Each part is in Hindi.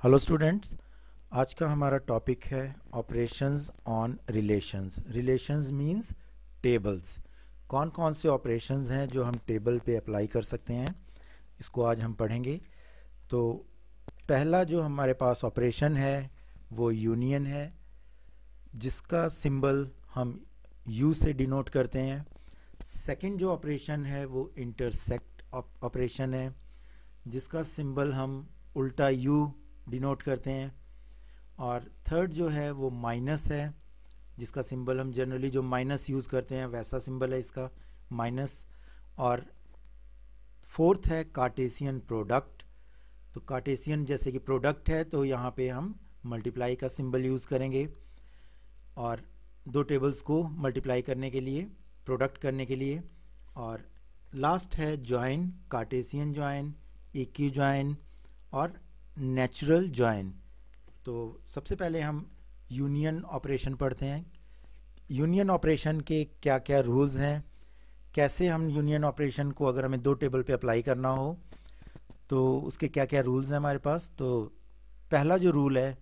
Hello students. आज का हमारा टॉपिक है operations on relations. Relations means tables. कौन कौन से ऑपरेशंस हैं जो हम टेबल पे अप्लाई कर सकते हैं, इसको आज हम पढ़ेंगे। तो पहला जो हमारे पास ऑपरेशन है वो यूनियन है, जिसका सिंबल हम यू से डिनोट करते हैं। सेकंड जो ऑपरेशन है वो इंटरसेक्ट ऑपरेशन है, जिसका सिंबल हम उल्टा यू डिनोट करते हैं। और थर्ड जो है वो माइनस है, जिसका सिंबल हम जनरली जो माइनस यूज़ करते हैं वैसा सिंबल है इसका, माइनस। और फोर्थ है कार्टेशियन प्रोडक्ट। तो कार्टेशियन जैसे कि प्रोडक्ट है तो यहाँ पे हम मल्टीप्लाई का सिंबल यूज़ करेंगे, और दो टेबल्स को मल्टीप्लाई करने के लिए, प्रोडक्ट करने के लिए। और लास्ट है जॉइन, कार्टेशियन जॉइन, इक्यू जॉइन और नेचुरल जॉइन। तो सबसे पहले हम यूनियन ऑपरेशन पढ़ते हैं। यूनियन ऑपरेशन के क्या क्या रूल्स हैं, कैसे हम यूनियन ऑपरेशन को अगर हमें दो टेबल पे अप्लाई करना हो तो उसके क्या क्या रूल्स हैं हमारे पास। तो पहला जो रूल है,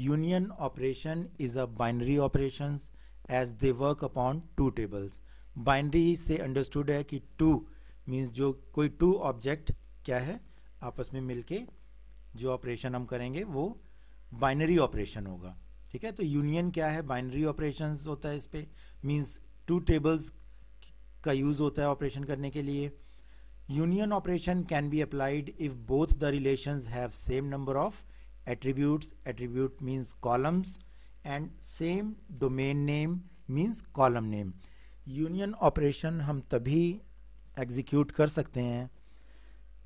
union operation is a binary operations as they work upon two tables. Binary से अंडरस्टूड है कि टू मीन्स जो कोई टू ऑब्जेक्ट क्या है आपस में मिलके जो ऑपरेशन हम करेंगे वो बाइनरी ऑपरेशन होगा। ठीक है, तो यूनियन क्या है, बाइनरी ऑपरेशंस होता है इस पे, मींस टू टेबल्स का यूज़ होता है ऑपरेशन करने के लिए। Union operation can be applied if both the relations have same number of attributes, attribute means columns, and same domain name means column name. Union operation हम तभी एग्जीक्यूट कर सकते हैं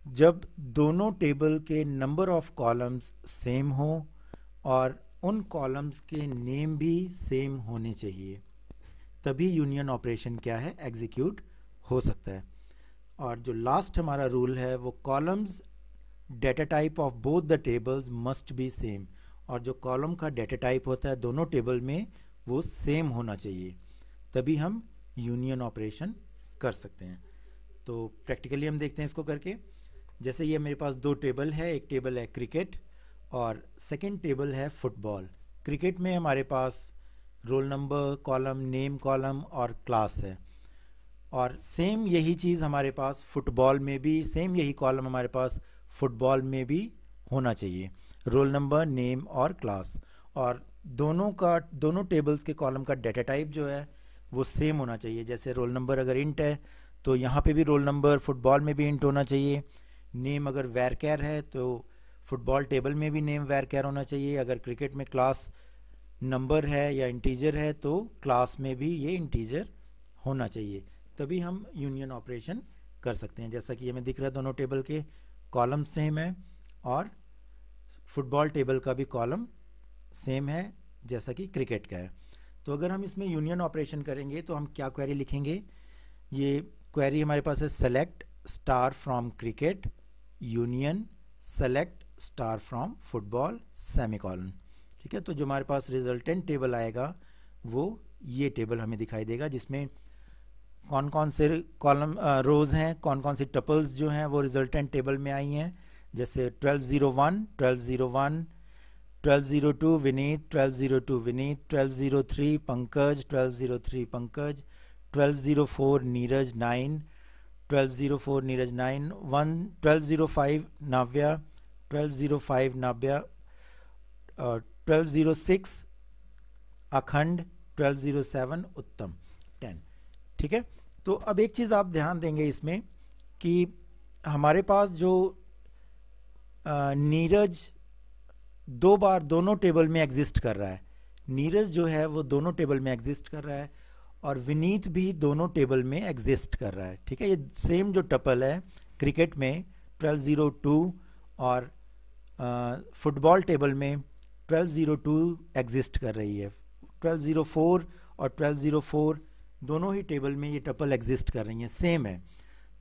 जब दोनों टेबल के नंबर ऑफ कॉलम्स सेम हो और उन कॉलम्स के नेम भी सेम होने चाहिए, तभी यूनियन ऑपरेशन क्या है एग्जीक्यूट हो सकता है। और जो लास्ट हमारा रूल है वो columns data type of both the tables must be same, और जो कॉलम का डेटा टाइप होता है दोनों टेबल में वो सेम होना चाहिए, तभी हम यूनियन ऑपरेशन कर सकते हैं। तो प्रैक्टिकली हम देखते हैं इसको करके। जैसे ये मेरे पास दो टेबल है, एक टेबल है क्रिकेट और सेकंड टेबल है फुटबॉल। क्रिकेट में हमारे पास roll number column, name column और क्लास है, और सेम यही चीज़ हमारे पास फुटबॉल में भी, सेम यही कॉलम हमारे पास फुटबॉल में भी होना चाहिए, रोल नंबर, नेम और क्लास। और दोनों टेबल्स के कॉलम का डेटा टाइप जो है वो सेम होना चाहिए। जैसे रोल नंबर अगर इंट है तो यहाँ पे भी रोल नंबर फुटबॉल में भी इंट होना चाहिए। नेम अगर वैरकैर है तो फुटबॉल टेबल में भी नेम वैरकैर होना चाहिए। अगर क्रिकेट में क्लास नंबर है या इंटीजर है तो क्लास में भी ये इंटीजर होना चाहिए, तभी हम यूनियन ऑपरेशन कर सकते हैं। जैसा कि हमें दिख रहा है दोनों टेबल के कॉलम सेम है और फुटबॉल टेबल का भी कॉलम सेम है जैसा कि क्रिकेट का है। तो अगर हम इसमें यूनियन ऑपरेशन करेंगे तो हम क्या क्वेरी लिखेंगे, ये क्वेरी हमारे पास है select star from cricket union select star from football semicolon. ठीक है, तो जो हमारे पास रिजल्टेंट टेबल आएगा वो ये टेबल हमें दिखाई देगा, जिसमें कौन कौन से कॉलम रोज हैं, कौन कौन सी टपल्स जो हैं वो रिजल्टेंट टेबल में आई हैं। जैसे 1201 1201, 1202 विनीत, 1202 विनीत, 1203 पंकज, 1203 पंकज, 1204 नीरज 9, 1204 नीरज 9, 1205 नाव्या, 1205 नाव्या, 1206 अखंड, 1207 उत्तम 10। ठीक है, तो अब एक चीज़ आप ध्यान देंगे इसमें कि हमारे पास जो नीरज दो बार दोनों टेबल में एग्जिस्ट कर रहा है, नीरज जो है वो दोनों टेबल में एग्जिस्ट कर रहा है, और विनीत भी दोनों टेबल में एग्जिस्ट कर रहा है। ठीक है, ये सेम जो टपल है क्रिकेट में 1202 और फुटबॉल टेबल में 1202 एग्जिस्ट कर रही है। 1204 और 1204 दोनों ही टेबल में ये टपल एग्जिस्ट कर रही हैं, सेम है।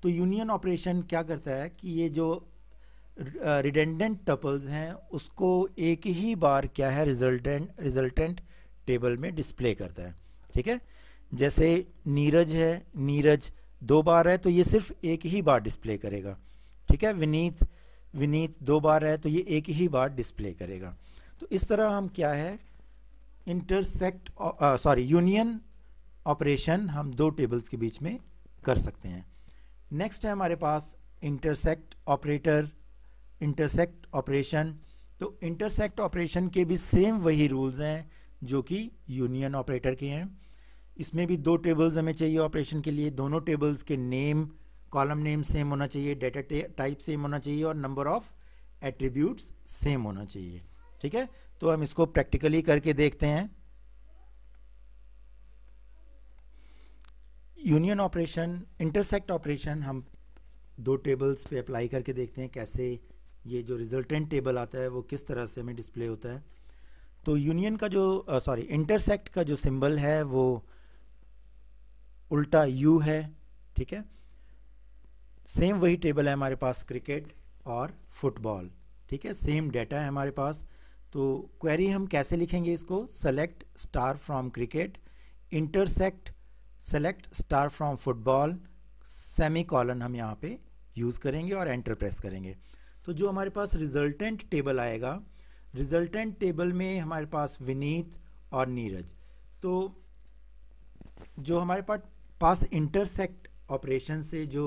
तो यूनियन ऑपरेशन क्या करता है कि ये जो रिडेंडेंट टपल्स हैं उसको एक ही बार क्या है रिजल्टेंट टेबल में डिस्प्ले करता है। ठीक है, जैसे नीरज है, नीरज दो बार है तो ये सिर्फ एक ही बार डिस्प्ले करेगा। ठीक है, विनीत विनीत 2 बार है तो ये एक ही बार डिस्प्ले करेगा। तो इस तरह हम क्या है यूनियन ऑपरेशन हम 2 टेबल्स के बीच में कर सकते हैं। नेक्स्ट है हमारे पास इंटरसेक्ट ऑपरेशन। तो इंटरसेक्ट ऑपरेशन के भी सेम वही रूल्स हैं जो कि यूनियन ऑपरेटर के हैं। इसमें भी 2 टेबल्स हमें चाहिए ऑपरेशन के लिए। दोनों टेबल्स के नेम, कॉलम नेम सेम होना चाहिए, डेटा टाइप सेम होना चाहिए और नंबर ऑफ एट्रीब्यूट्स सेम होना चाहिए। ठीक है, तो हम इसको प्रैक्टिकली करके देखते हैं। यूनियन ऑपरेशन, इंटरसेक्ट ऑपरेशन हम 2 टेबल्स पे अप्लाई करके देखते हैं कैसे ये जो रिजल्टेंट टेबल आता है वो किस तरह से हमें डिस्प्ले होता है। तो यूनियन का जो इंटरसेक्ट का जो सिंबल है वो उल्टा यू है। ठीक है, सेम वही टेबल है हमारे पास क्रिकेट और फुटबॉल। ठीक है, सेम डाटा है हमारे पास। तो क्वेरी हम कैसे लिखेंगे इसको, select star from cricket, intersect select star from football, semi colon हम यहाँ पे यूज़ करेंगे और एंटर प्रेस करेंगे। तो जो हमारे पास रिजल्टेंट टेबल आएगा, रिजल्टेंट टेबल में हमारे पास विनीत और नीरज। तो जो हमारे पास इंटरसेक्ट ऑपरेशन से जो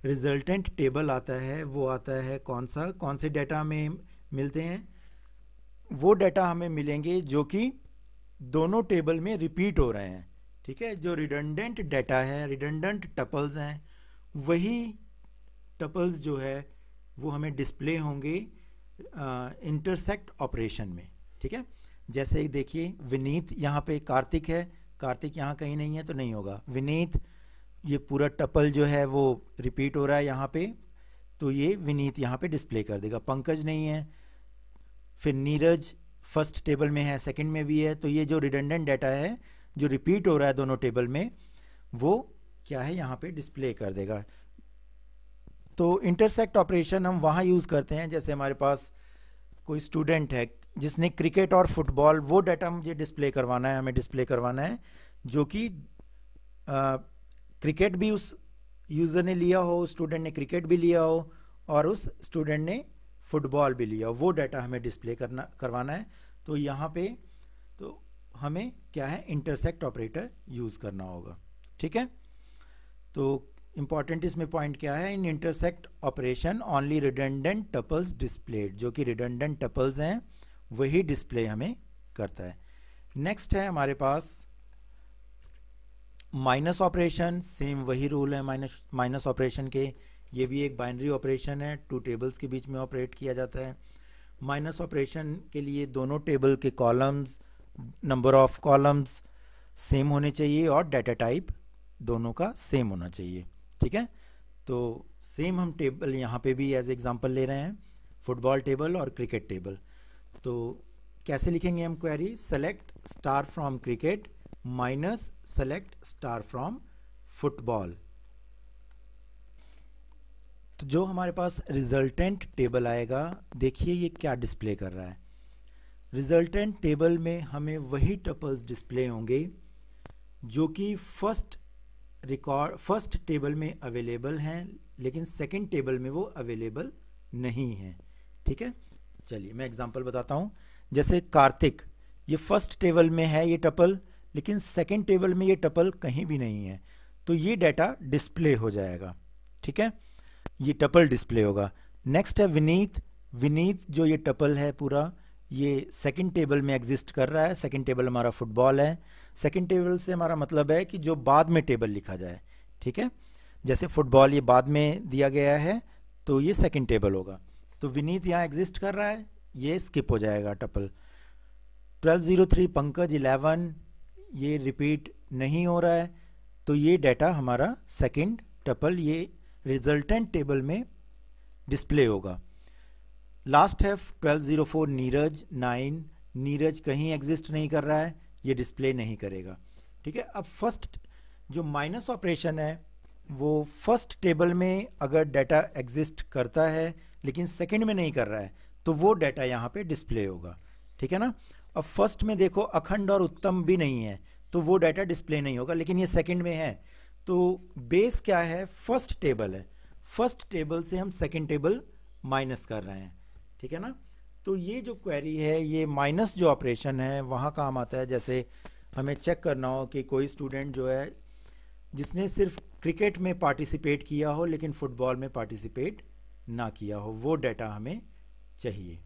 रिजल्टेंट टेबल आता है वो आता है कौन से डाटा हमें मिलते हैं, वो डाटा हमें मिलेंगे जो कि दोनों टेबल में रिपीट हो रहे हैं। ठीक है, जो रिडंडेंट डाटा है, रिडंडेंट टपल्स हैं, वही टपल्स जो है वो हमें डिस्प्ले होंगे इंटरसेक्ट ऑपरेशन में। ठीक है, जैसे ही देखिए विनीत, यहाँ पे कार्तिक है, कार्तिक यहाँ कहीं नहीं है तो नहीं होगा। विनीत, ये पूरा टपल जो है वो रिपीट हो रहा है यहाँ पे, तो ये विनीत यहाँ पे डिस्प्ले कर देगा। पंकज नहीं है, फिर नीरज फर्स्ट टेबल में है, सेकंड में भी है, तो ये जो रिडंडेंट डाटा है जो रिपीट हो रहा है दोनों टेबल में, वो क्या है यहाँ पे डिस्प्ले कर देगा। तो इंटरसेक्ट ऑपरेशन हम वहाँ यूज़ करते हैं जैसे हमारे पास कोई स्टूडेंट है जिसने क्रिकेट और फुटबॉल, वो डाटा मुझे डिस्प्ले करवाना है, हमें डिस्प्ले करवाना है जो कि क्रिकेट भी उस यूज़र ने लिया हो, स्टूडेंट ने क्रिकेट भी लिया हो और उस स्टूडेंट ने फुटबॉल भी लिया हो, वो डाटा हमें डिस्प्ले करवाना है। तो यहाँ पे तो हमें क्या है इंटरसेक्ट ऑपरेटर यूज़ करना होगा। ठीक है, तो इंपॉर्टेंट इसमें पॉइंट क्या है, in intersect operation only redundant tuples displayed, जो कि रिडंडेंट टपल्स हैं वही डिस्प्ले हमें करता है। नेक्स्ट है हमारे पास माइनस ऑपरेशन। सेम वही रूल है माइनस ऑपरेशन के, ये भी एक बाइनरी ऑपरेशन है, 2 टेबल्स के बीच में ऑपरेट किया जाता है। माइनस ऑपरेशन के लिए दोनों टेबल के columns, number of columns same होने चाहिए और डाटा टाइप दोनों का सेम होना चाहिए। ठीक है, तो सेम हम टेबल यहाँ पे भी एज एग्जांपल ले रहे हैं, फुटबॉल टेबल और क्रिकेट टेबल। तो कैसे लिखेंगे हम query, select star from cricket minus select star from football. तो जो हमारे पास रिजल्टेंट टेबल आएगा, देखिए ये क्या डिस्प्ले कर रहा है। रिजल्टेंट टेबल में हमें वही टपल्स डिस्प्ले होंगे जो कि फर्स्ट टेबल में अवेलेबल हैं, लेकिन सेकंड टेबल में वो अवेलेबल नहीं हैं। ठीक है, चलिए मैं एग्जांपल बताता हूँ। जैसे कार्तिक, ये फर्स्ट टेबल में है ये टपल, लेकिन सेकंड टेबल में ये टपल कहीं भी नहीं है, तो ये डाटा डिस्प्ले हो जाएगा। ठीक है, ये टपल डिस्प्ले होगा। नेक्स्ट है विनीत। विनीत जो ये टपल है पूरा, ये सेकंड टेबल में एग्जिस्ट कर रहा है। सेकंड टेबल हमारा फुटबॉल है। सेकंड टेबल से हमारा मतलब है कि जो बाद में टेबल लिखा जाए। ठीक है, जैसे फुटबॉल ये बाद में दिया गया है तो ये सेकंड टेबल होगा। तो विनीत यहाँ एग्जिस्ट कर रहा है, ये स्किप हो जाएगा टपल। 1203 पंकज 11, ये रिपीट नहीं हो रहा है, तो ये डाटा हमारा सेकंड टपल ये रिजल्टेंट टेबल में डिस्प्ले होगा। लास्ट है 1204 नीरज 9, नीरज कहीं एग्जिस्ट नहीं कर रहा है, ये डिस्प्ले नहीं करेगा। ठीक है, अब फर्स्ट जो माइनस ऑपरेशन है वो फर्स्ट टेबल में अगर डाटा एग्जिस्ट करता है लेकिन सेकंड में नहीं कर रहा है तो वो डाटा यहाँ पे डिस्प्ले होगा। ठीक है ना, अब फर्स्ट में देखो अखंड और उत्तम भी नहीं है तो वो डाटा डिस्प्ले नहीं होगा, लेकिन ये सेकंड में है। तो बेस क्या है, फर्स्ट टेबल है, फर्स्ट टेबल से हम सेकंड टेबल माइनस कर रहे हैं, ठीक है ना। तो ये जो क्वेरी है, ये माइनस जो ऑपरेशन है वहाँ काम आता है। जैसे हमें चेक करना हो कि कोई स्टूडेंट जो है जिसने सिर्फ क्रिकेट में पार्टिसिपेट किया हो लेकिन फुटबॉल में पार्टिसिपेट ना किया हो, वो डाटा हमें चाहिए,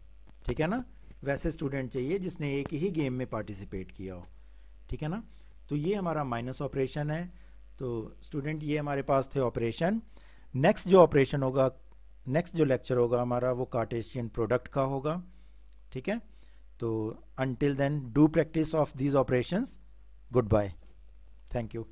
ठीक है ना। वैसे स्टूडेंट चाहिए जिसने एक ही गेम में पार्टिसिपेट किया हो, ठीक है ना। तो ये हमारा माइनस ऑपरेशन है। तो स्टूडेंट ये हमारे पास थे ऑपरेशन। नेक्स्ट जो ऑपरेशन होगा, नेक्स्ट जो लेक्चर होगा हमारा, वो कार्टेशियन प्रोडक्ट का होगा, ठीक है। तो until then, do practice of these operations. Goodbye. Thank you.